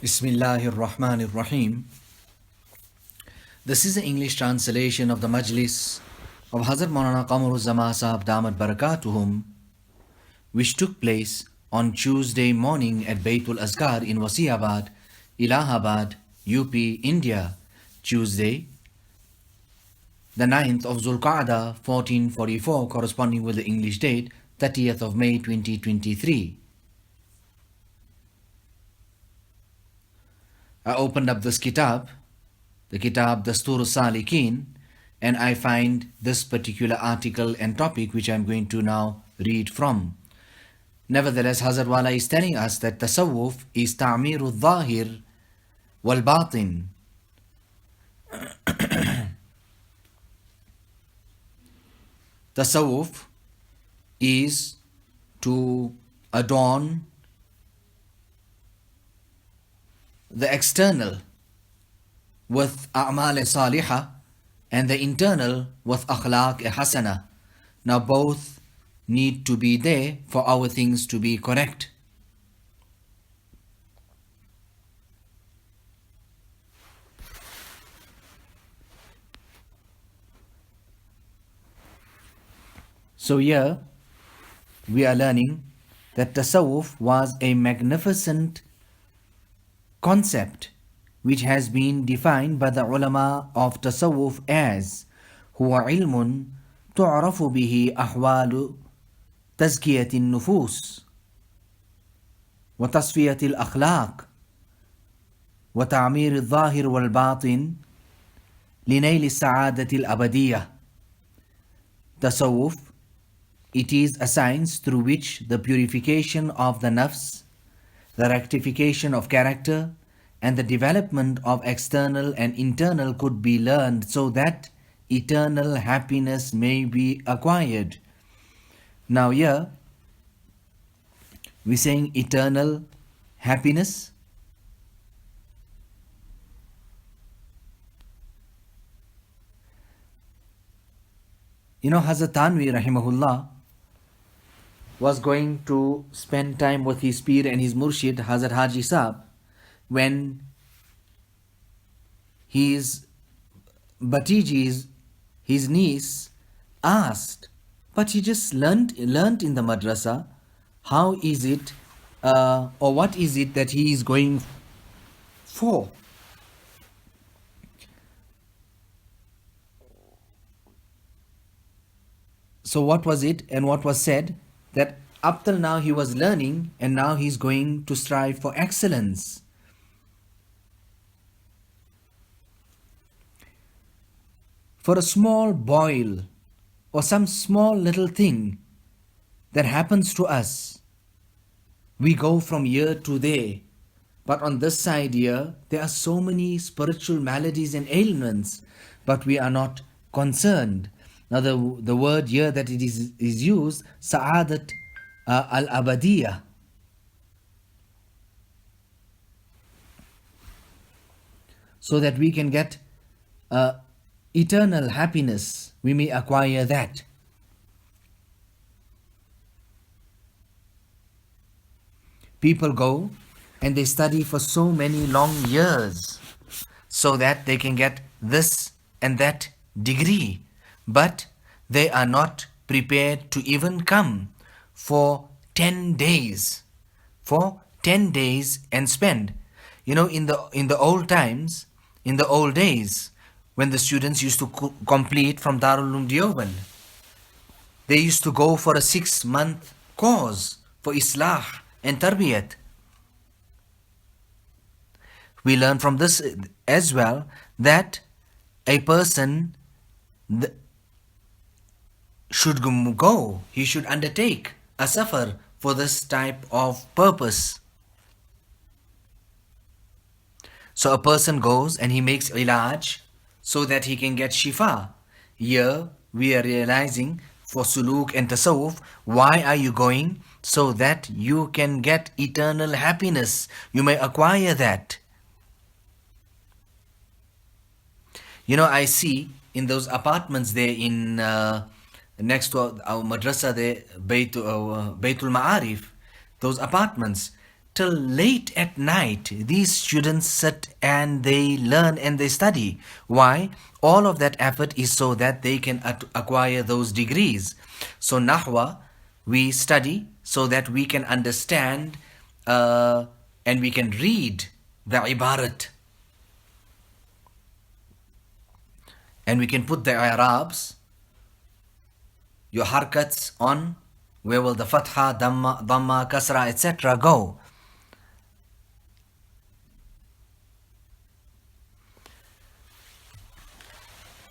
Bismillahir Rahmanir Rahim. This is the English translation of the MAJLIS of HAZRATH MAULANA QAMAR Sahib Damat Barakatuhum, which took place on Tuesday morning at Baitul Azkar in Wasiabad, Allahabad, UP, India. Tuesday, the 9th of Zulqa'dah 1444, corresponding with the English date 30th of May 2023. I opened up this kitab, the kitab Dastur Salikin, and I find this particular article and topic which I am going to now read from. Nevertheless, Hazrat Wala is telling us that tasawwuf is ta'miru dhahir wal batin. Tasawwuf is to adorn the external with a'mal salihah and the internal with akhlaq hasana. Now both need to be there for our things to be correct. So here we are learning that tasawwuf was a magnificent concept which has been defined by the ulama of tasawwuf as huwa ilmun tu'rafu bihi ahwalu tazkiyati an-nufus wa tasfiyati al-akhlaq wa ta'mir al-zahir wal-batin linayl as-sa'adati al-abadiyyah. Tasawwuf, it is a science through which the purification of the nafs, the rectification of character, and the development of external and internal could be learned so that eternal happiness may be acquired. Now here, we're saying eternal happiness. You know, Hazrat Tanvi rahimahullah was going to spend time with his Pir and his Murshid, Hazrat Haji Sahib, when his Batiji, his niece, asked, but he just learnt in the madrasa, how is it, or what is it that he is going for? So what was it and what was said? That up till now he was learning and now he's going to strive for excellence. For a small boil or some small little thing that happens to us, we go from here to there. But on this side here, there are so many spiritual maladies and ailments, but we are not concerned. Now the word here that it is used, Sa'adat al-Abadiyah. So that we can get eternal happiness, we may acquire that. People go and they study for so many long years so that they can get this and that degree. But they are not prepared to even come for 10 days. For 10 days and spend. You know, in the old times, in the old days, when the students used to complete from Darul Uloom Deoband, they used to go for a 6-month course for Islah and Tarbiyat. We learn from this as well that a person should go, he should undertake a safar for this type of purpose. So a person goes and he makes ilaj so that he can get shifa. Here we are realizing for suluk and tasawwuf, why are you going? So that you can get eternal happiness. You may acquire that. You know, I see in those apartments there in next to our madrasa there, Baitul Ma'arif, those apartments, till late at night. These students sit and they learn and they study. Why? All of that effort is so that they can acquire those degrees. So Nahwa, we study so that we can understand and we can read the ibarat. And we can put the i'rabs, your harkats on, where will the fatha, dhamma, kasra, etc. go.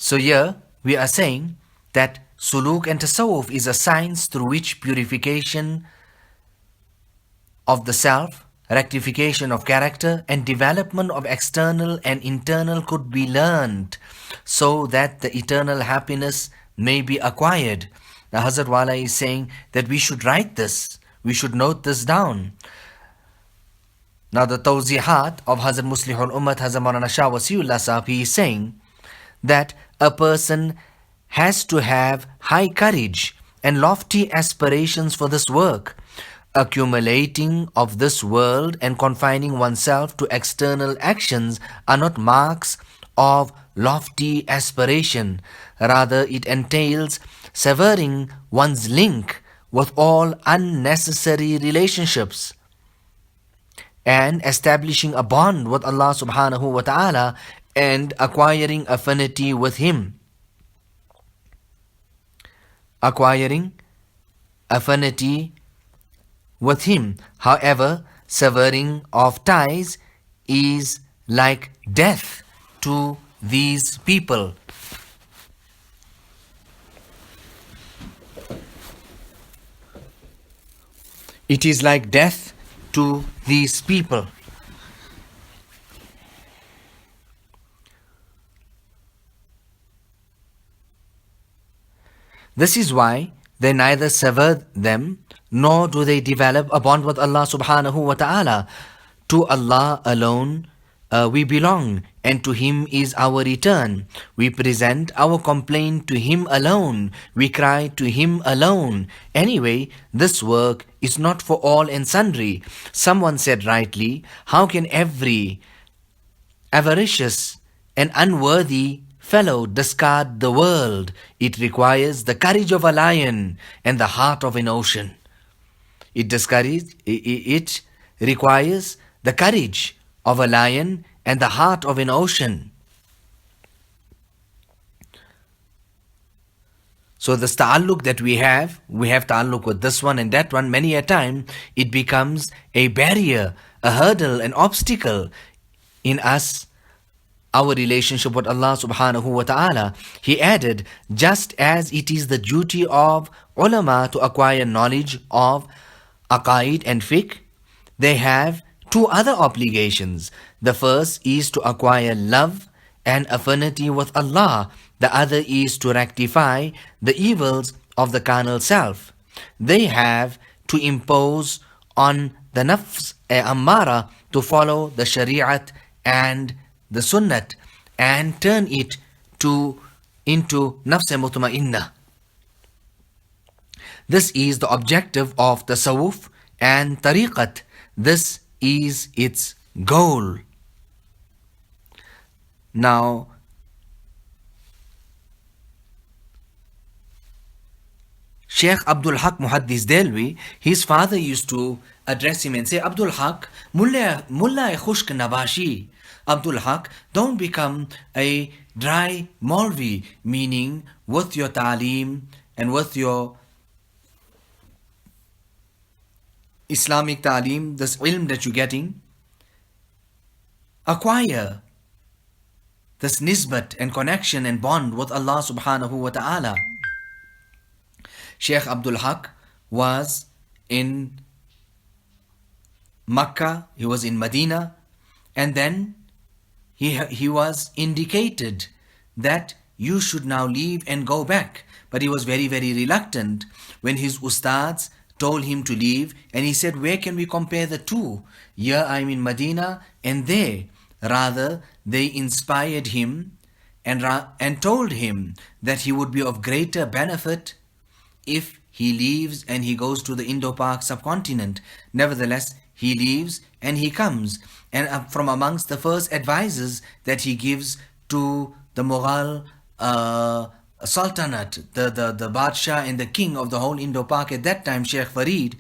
So here we are saying that suluk and tasawwuf is a science through which purification of the self, rectification of character, and development of external and internal could be learned, so that the eternal happiness may be acquired. Now Hazrat Wala is saying that we should write this, we should note this down. Now the tawzihat of Hazrat Muslihul Ummat, Hazrat Maulana Shah Wasiullah Sahib, he is saying that a person has to have high courage and lofty aspirations for this work. Accumulating of this world and confining oneself to external actions are not marks of lofty aspiration. Rather, it entails severing one's link with all unnecessary relationships and establishing a bond with Allah subhanahu wa ta'ala and acquiring affinity with Him. Acquiring affinity with Him. However, severing of ties is like death to these people. It is like death to these people. This is why they neither sever them nor do they develop a bond with Allah subhanahu wa ta'ala. To Allah alone we belong, and to Him is our return. We present our complaint to Him alone. We cry to Him alone. Anyway, this work is not for all and sundry. Someone said rightly, how can every avaricious and unworthy fellow discard the world? It requires the courage of a lion and the heart of an ocean. It requires the courage of a lion and the heart of an ocean. So this ta'alluq that we have ta'alluq with this one and that one. Many a time it becomes a barrier, a hurdle, an obstacle in us, our relationship with Allah subhanahu wa ta'ala. He added, just as it is the duty of ulama to acquire knowledge of aqaid and fiqh, they have two other obligations. The first is to acquire love and affinity with Allah. The other is to rectify the evils of the carnal self. They have to impose on the nafs ammara to follow the shari'at and the sunnat and turn it into nafs mutma'inna. This is the objective of tasawwuf and tariqat. This is its goal. Now, Sheikh Abdul Haq Muhaddis Delvi, his father used to address him and say, Abdul Haq, Mullah Khushk Nabashi. Abdul Haq, don't become a dry Maulvi, meaning with your ta'aleem and with your Islamic ta'aleem, this ilm that you're getting, acquire this nisbat and connection and bond with Allah subhanahu wa ta'ala. Sheikh Abdul Haq was in Makkah, he was in Medina, and then he was indicated that you should now leave and go back. But he was very, very reluctant when his ustads told him to leave, and he said, where can we compare the two? Here I'm in Medina and there. Rather, they inspired him and told him that he would be of greater benefit if he leaves and he goes to the Indo-Pak subcontinent. Nevertheless, he leaves and he comes. And from amongst the first advices that he gives to the Mughal Sultanate, the Badshah and the king of the whole Indo-Pak at that time, Sheikh Farid,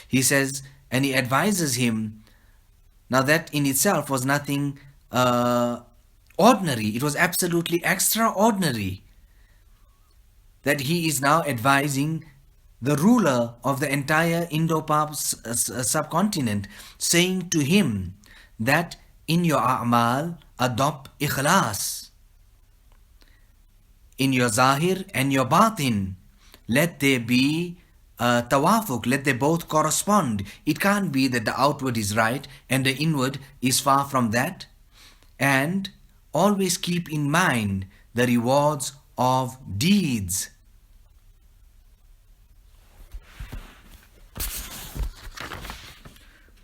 he says, and he advises him. Now that in itself was nothing ordinary. It was absolutely extraordinary that he is now advising the ruler of the entire Indo-Pak subcontinent, saying to him that in your a'mal adopt ikhlas. In your zahir and your batin, let there be tawafuk, let they both correspond. It can't be that the outward is right and the inward is far from that. And always keep in mind the rewards of deeds.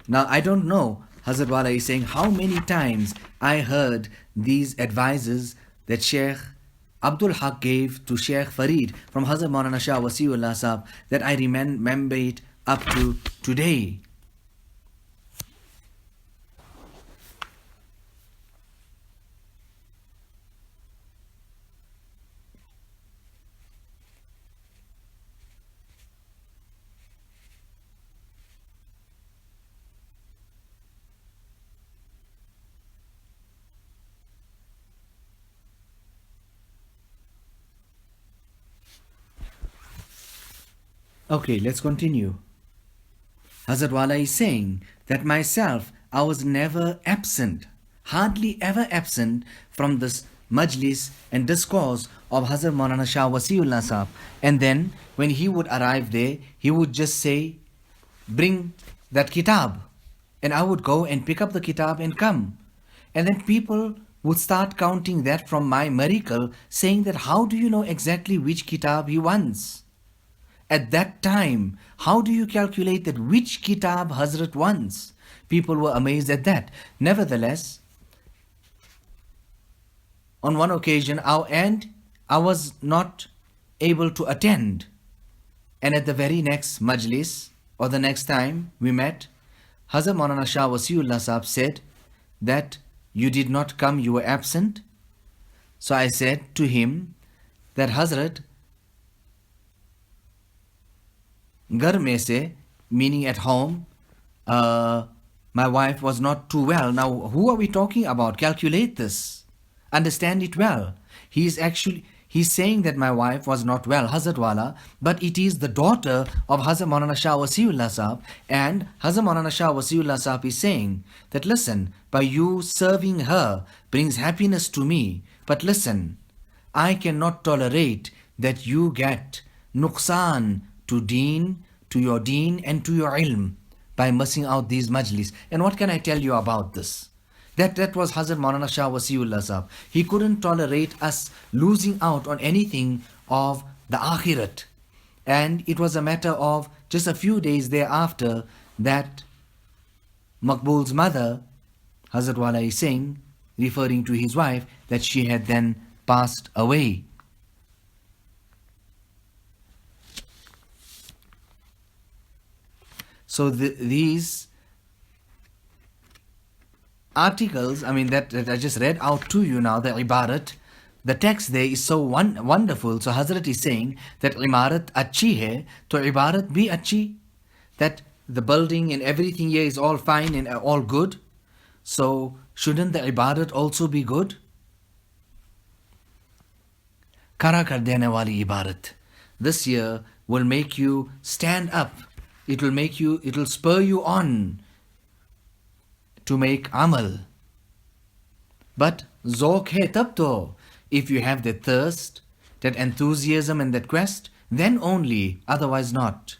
Now I don't know, Hazrat Wala is saying, how many times I heard these advices that Sheikh Abdul Haq gave to Sheikh Farid from Hazrat Maulana Shah Wasiullah Sahab, that I remember it up to today. Okay, let's continue. Hazrat Wala is saying that myself, I was never absent, hardly ever absent from this majlis and discourse of Hazrat Maulana Shah Wasiullah Sahab. And then when he would arrive there, he would just say, bring that kitab. And I would go and pick up the kitab and come. And then people would start counting that from my miracle, saying that how do you know exactly which kitab he wants? At that time, how do you calculate that which kitab Hazrat wants? People were amazed at that. Nevertheless, on one occasion, I was not able to attend. And at the very next majlis, or the next time we met, Hazrat Maulana Shah Wasiullah Sahab said that you did not come, you were absent. So I said to him that Hazrat, Ghar mein se, meaning at home, my wife was not too well. Now, who are we talking about? Calculate this. Understand it well. He's saying that my wife was not well, Hazrat Wala, but it is the daughter of Hazrat Maulana Shah Wasiullah Sahab, and Hazrat Maulana Shah Wasiullah Sahab is saying that listen, by you serving her brings happiness to me, but listen, I cannot tolerate that you get nuqsan to your deen and to your ilm by missing out these majlis. And what can I tell you about this? That was Hazrat Maulana Shah Wasiullah Sahab. He couldn't tolerate us losing out on anything of the akhirat. And it was a matter of just a few days thereafter that Maqbool's mother, Hazrat Wala is saying, referring to his wife, that she had then passed away. So these articles, that I just read out to you now, the ibarat, the text there is so wonderful. So Hazrat is saying that ibarat achhi hai, to ibarat bhi achhi, that the building and everything here is all fine and all good. So shouldn't the ibarat also be good? Kara kar dene wali ibarat. This year will make you stand up. It will spur you on to make amal. But zauq hai tab to, if you have that thirst, that enthusiasm and that quest, then only, otherwise not.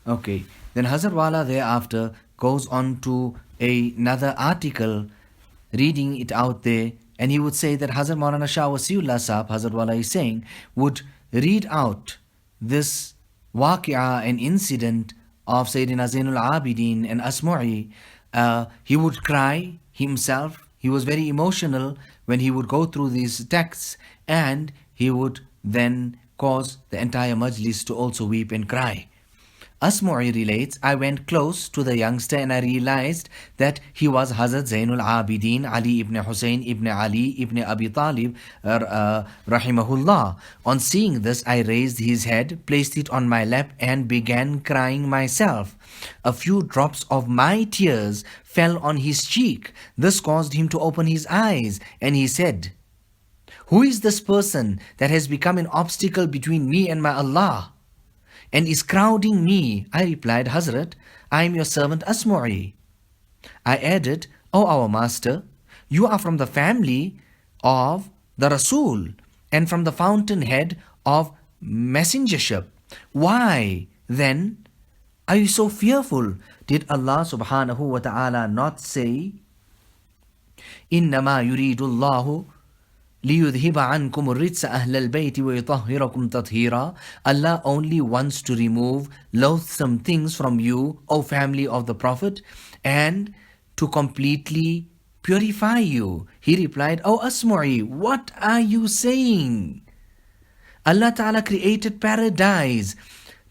Okay, then Hazrat Wala thereafter goes on to another article, reading it out there and he would say that Hazrat Maulana Shah Wasiullah Sahab, Hazrat Wala is saying, would read out this waqi'ah, an incident of Sayyidina Zainul Abidin and Asma'i. He would cry himself. He was very emotional when he would go through these texts, and he would then cause the entire majlis to also weep and cry. Asma'i relates, I went close to the youngster and I realized that he was Hazrat Zainul Abidin Ali ibn Hussein ibn Ali ibn Abi Talib rahimahullah. On seeing this, I raised his head, placed it on my lap and began crying myself. A few drops of my tears fell on his cheek. This caused him to open his eyes, and he said, who is this person that has become an obstacle between me and my Allah and is crowding me? I replied, Hazrat, I am your servant Asma'i. I added, O our master, you are from the family of the Rasul and from the fountainhead of messengership. Why then are you so fearful? Did Allah subhanahu wa ta'ala not say, إِنَّمَا يُرِيدُ اللَّهُ لِيُذْهِبَ عَنْكُمُ الرِّجْسَ أَهْلَ الْبَيْتِ وَيُطَهِّرَكُمْ تَطْهِيرًا? Allah only wants to remove loathsome things from you, O family of the Prophet, and to completely purify you. He replied, O Asma'i, what are you saying? Allah Ta'ala created paradise,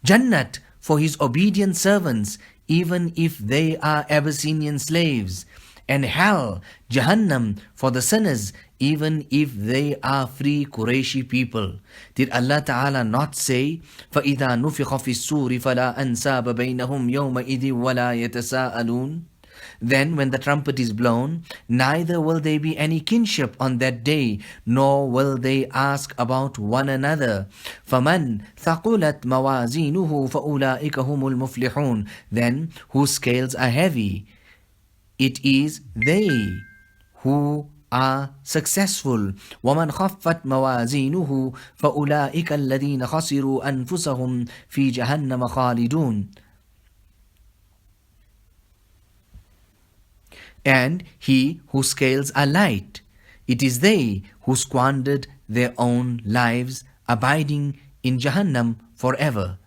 Jannat, for His obedient servants, even if they are Abyssinian slaves, and hell, Jahannam, for the sinners, even if they are free Qurayshi people. Did Allah Ta'ala not say, فَإِذَا نُفِخَ فِي السُّورِ فَلَا أَنْسَابَ بَيْنَهُمْ يَوْمَئِذٍ وَلَا يَتَسَاءَلُونَ? Then when the trumpet is blown, neither will there be any kinship on that day, nor will they ask about one another. فَمَنْ ثَقُلَتْ مَوَازِينُهُ فَأُولَٰئِكَ هُمُ الْمُفْلِحُونَ. Then whose scales are heavy, it is they who are successful. وَمَنْ خَفَّتْ مَوَازِينُهُ فَأُولَٰئِكَ الَّذِينَ خَسِرُوا أَنفُسَهُمْ فِي جَهَنَّمَ خَالِدُونَ. And he whose scales are light, it is they who squandered their own lives, abiding in Jahannam forever.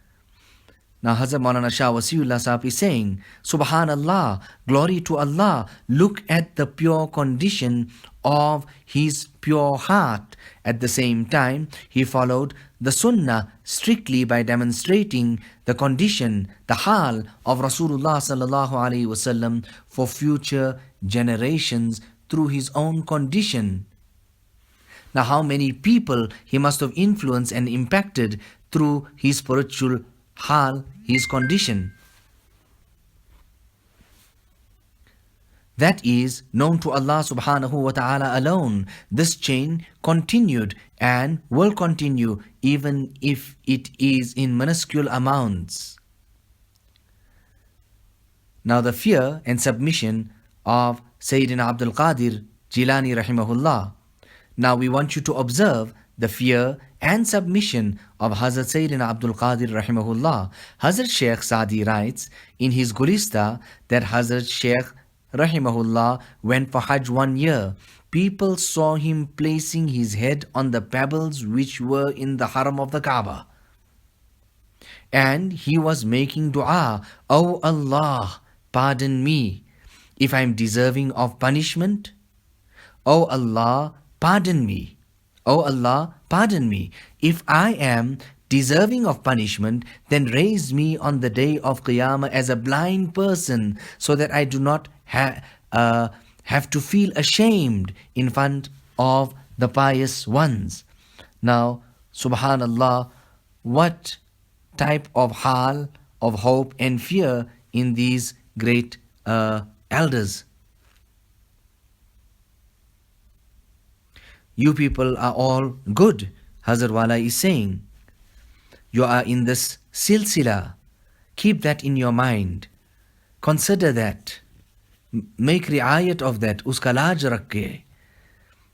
Now Hazrat Maulana Shah Wasiullah Sahab is saying, Subhanallah, glory to Allah, look at the pure condition of his pure heart. At the same time, he followed the Sunnah strictly by demonstrating the condition, the hal of Rasulullah sallallahu alaihi wasallam for future generations through his own condition. Now how many people he must have influenced and impacted through his spiritual hal, his condition. That is known to Allah subhanahu wa ta'ala alone. This chain continued and will continue even if it is in minuscule amounts. Now the fear and submission of Sayyidina Abdul Qadir Jilani rahimahullah. Now we want you to observe the fear and submission of Hazrat Sayyidina Abdul Qadir rahimahullah. Hazrat Shaykh Saadi writes in his Gulista that Hazrat Shaykh rahimahullah went for Hajj 1 year. People saw him placing his head on the pebbles which were in the haram of the Kaaba. And he was making dua, O Allah, pardon me if I am deserving of punishment. O Allah, pardon me. O Allah, pardon me. If I am deserving of punishment, then raise me on the day of Qiyamah as a blind person, so that I do not have to feel ashamed in front of the pious ones. Now, subhanallah, what type of hal of hope and fear in these great elders. You people are all good, Hazrat Wala is saying. You are in this silsila. Keep that in your mind. Consider that. Make riayat of that. Uska laaj rakke.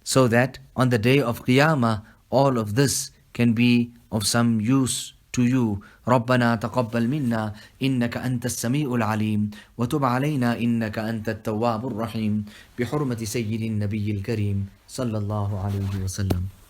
So that on the day of Qiyamah, all of this can be of some use to you. ربنا تقبل منا إنك أنت السميع العليم وتب علينا إنك أنت التواب الرحيم بحرمة سيد النبي الكريم Sallallahu Alaihi Wasallam.